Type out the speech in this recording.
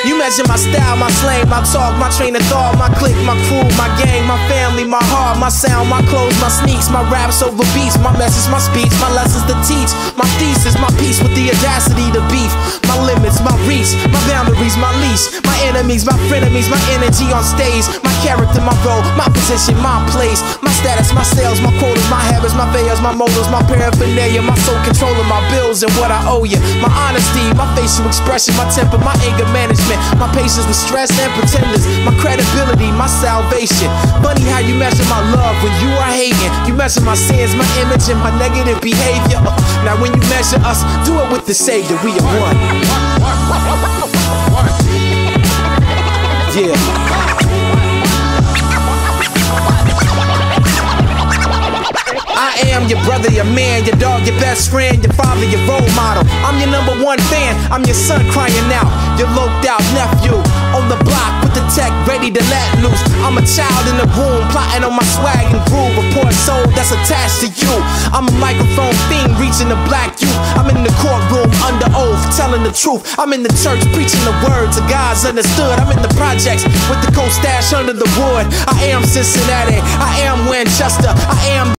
You measure my style, my slang, my talk, my train of thought, my clique, my crew, my gang, my family, my heart, my sound, my clothes, my sneaks, my raps over beats, my message, my speech, my lessons to teach, my thesis, my peace with the audacity to beef, my limits, my reach, my boundaries, my leash, my enemies, my frenemies, my energy on stage, my character, my role, my position, my place, my status, my sales, my quotas, my habits, my veils, my motives, my paraphernalia, my soul controlling my bills and what I owe you, my honesty, my facial expression, my temper, my anger management, my patience with stress and pretenders, my credibility, my salvation. Funny how you measure my love when you are hating. You measure my sins, my image, and my negative behavior. Now when you measure us, do it with the Savior. We are one. Yeah. I am your brother, your man, your dog, your best friend, your father, your role model. I'm your #1 fan, I'm your son crying out, your loped out nephew on the block with the tech ready to let loose. I'm a child in the room plotting on my swag and groove, a poor soul that's attached to you. I'm a microphone fiend reaching the black youth. I'm in the courtroom under oath telling the truth. I'm in the church preaching the words of God's understood. I'm in the projects with the cold stash under the wood. I am Cincinnati, I am Winchester, I am